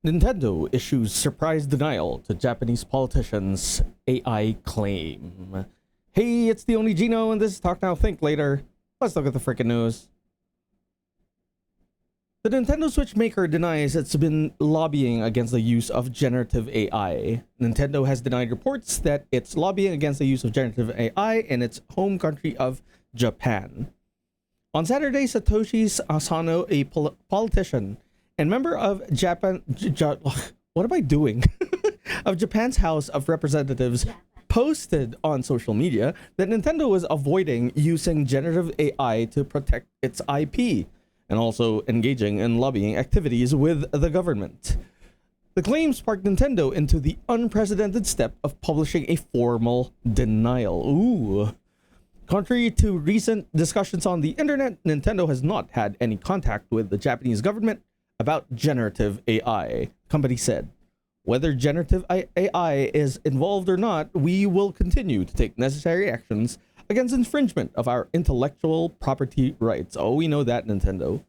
Nintendo issues surprise denial to Japanese politicians' AI claim. Hey, it's the only Gino, and this is Talk Now, Think Later. Let's look at the freaking news. The Nintendo Switch maker denies it's been lobbying against the use of generative AI. Nintendo has denied reports that it's lobbying against the use of generative AI in its home country of Japan. On Saturday, Satoshi Asano, a politician and member of what am I doing? of Japan's House of Representatives, posted on social media that Nintendo was avoiding using generative AI to protect its IP and also engaging in lobbying activities with the government. The claim sparked Nintendo into the unprecedented step of publishing a formal denial. Ooh. Contrary to recent discussions on the internet, Nintendo has not had any contact with the Japanese government about generative AI. The company said, whether generative AI is involved or not, we will continue to take necessary actions against infringement of our intellectual property rights. Oh, we know that, Nintendo.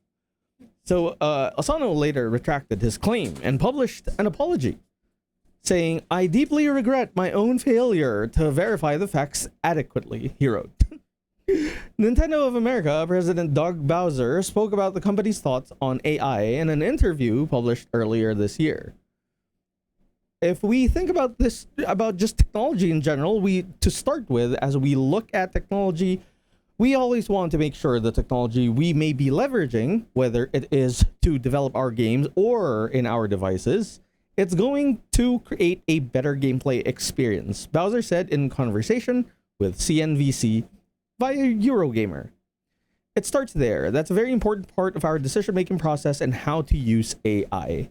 So Asano later retracted his claim and published an apology, saying, I deeply regret my own failure to verify the facts adequately, he wrote. Nintendo of America President Doug Bowser spoke about the company's thoughts on AI in an interview published earlier this year. If we think about this, about just technology in general, to start with, as we look at technology, we always want to make sure the technology we may be leveraging, whether it is to develop our games or in our devices, it's going to create a better gameplay experience, Bowser said in conversation with CNBC via Eurogamer. It starts there. That's a very important part of our decision-making process and how to use AI.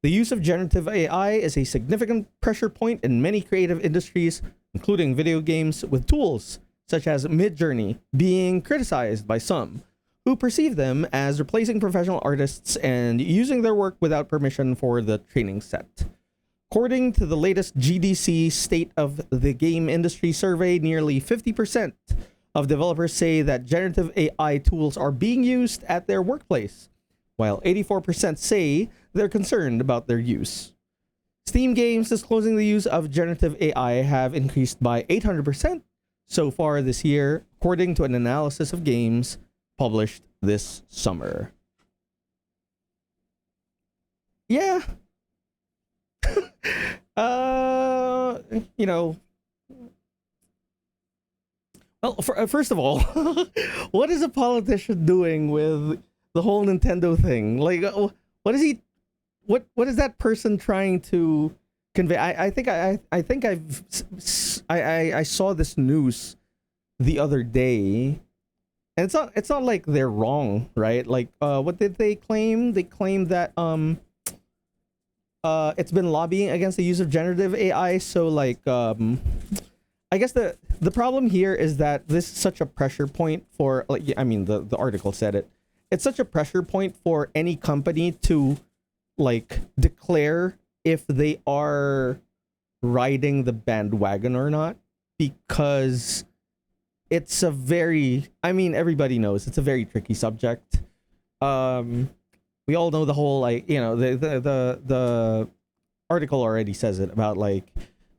The use of generative AI is a significant pressure point in many creative industries, including video games, with tools such as Midjourney being criticized by some who perceive them as replacing professional artists and using their work without permission for the training set. According to the latest GDC State of the Game Industry survey, nearly 50% of developers say that generative AI tools are being used at their workplace, while 84% say they're concerned about their use. Steam games disclosing the use of generative AI have increased by 800% so far this year, according to an analysis of games published this summer. Yeah. You know, well, first of all, what is a politician doing with the whole Nintendo thing? Like, what is he? What is that person trying to convey? I think I saw this news the other day, and it's not like they're wrong, right? Like, what did they claim? They claimed that it's been lobbying against the use of generative AI. So like, I guess the problem here is that this is such a pressure point for, like, I mean, the article said it. It's such a pressure point for any company to like declare if they are riding the bandwagon or not, because it's a very, I mean, everybody knows it's a very tricky subject. We all know the whole, like, you know, the article already says it about like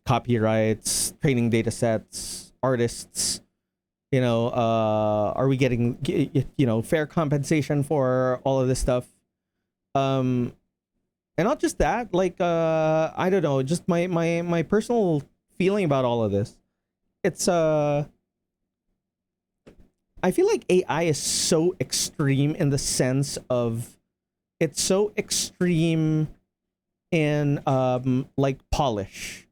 copyrights, training data sets, artists, you know, are we getting, you know, fair compensation for all of this stuff? And not just that, like, I don't know, just my personal feeling about all of this. It's, I feel like AI is so extreme in the sense of, it's so extreme in, like, polish.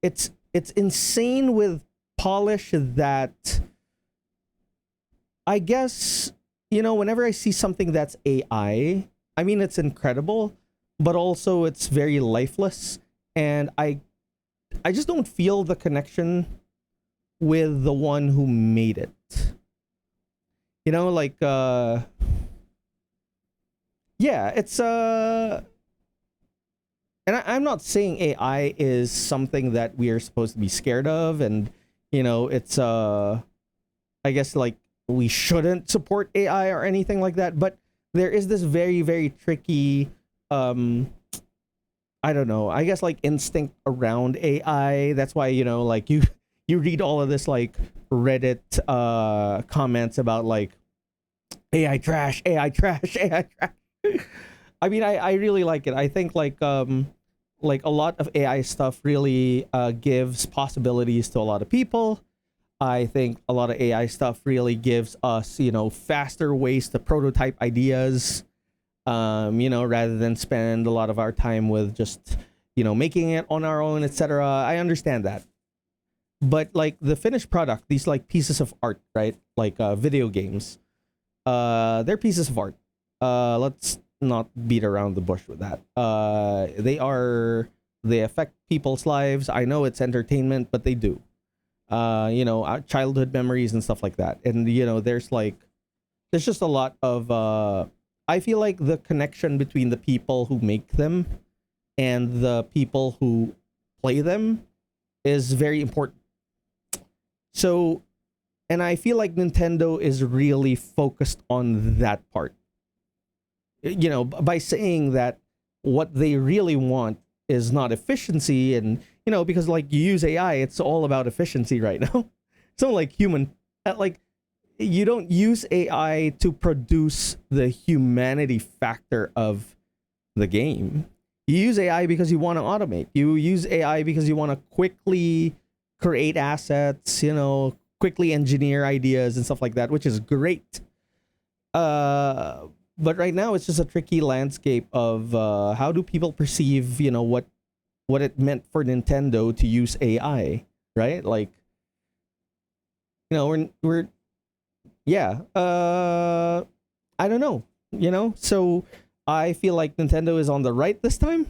It's insane with polish that I guess, you know, whenever I see something that's AI, I mean, it's incredible, but also it's very lifeless, and I just don't feel the connection with the one who made it. You know, like, yeah, it's and I'm not saying AI is something that we are supposed to be scared of, and you know, it's I guess like we shouldn't support AI or anything like that, but there is this very, very tricky I don't know, I guess like instinct around AI. That's why, like you read all of this like Reddit comments about like AI trash, AI trash, AI trash. I mean, I really like it. I think like a lot of AI stuff really gives possibilities to a lot of people. I think a lot of AI stuff really gives us, faster ways to prototype ideas, rather than spend a lot of our time with just, making it on our own, etc. I understand that. But like the finished product, these like pieces of art, right? Like video games, they're pieces of art. Let's not beat around the bush with that. They affect people's lives. I know it's entertainment, but they do. Childhood memories and stuff like that. And there's just a lot of I feel like the connection between the people who make them and the people who play them is very important. So, and I feel like Nintendo is really focused on that part. By saying that what they really want is not efficiency, and because like you use AI, it's all about efficiency right now. So like like you don't use AI to produce the humanity factor of the game. You use AI because you want to automate. You use AI because you want to quickly create assets, quickly engineer ideas and stuff like that, which is great. But right now it's just a tricky landscape of how do people perceive, what it meant for Nintendo to use AI, right? Like, we're yeah. I don't know, So I feel like Nintendo is on the right this time,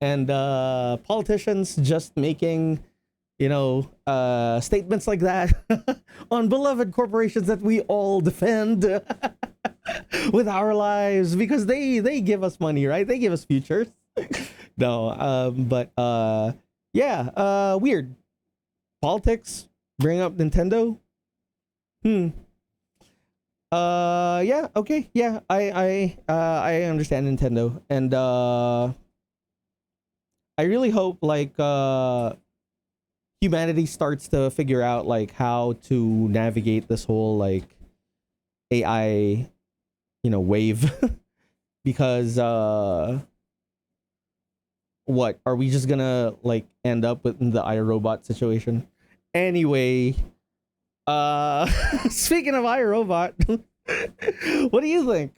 and politicians just making statements like that on beloved corporations that we all defend with our lives because they give us money, right? They give us futures. No, but yeah, weird politics. Bring up Nintendo. Hmm. Yeah. Okay. Yeah. I understand Nintendo, and I really hope like humanity starts to figure out like how to navigate this whole like AI, wave, because what are we just gonna like end up with the iRobot situation? Anyway, speaking of iRobot, what do you think?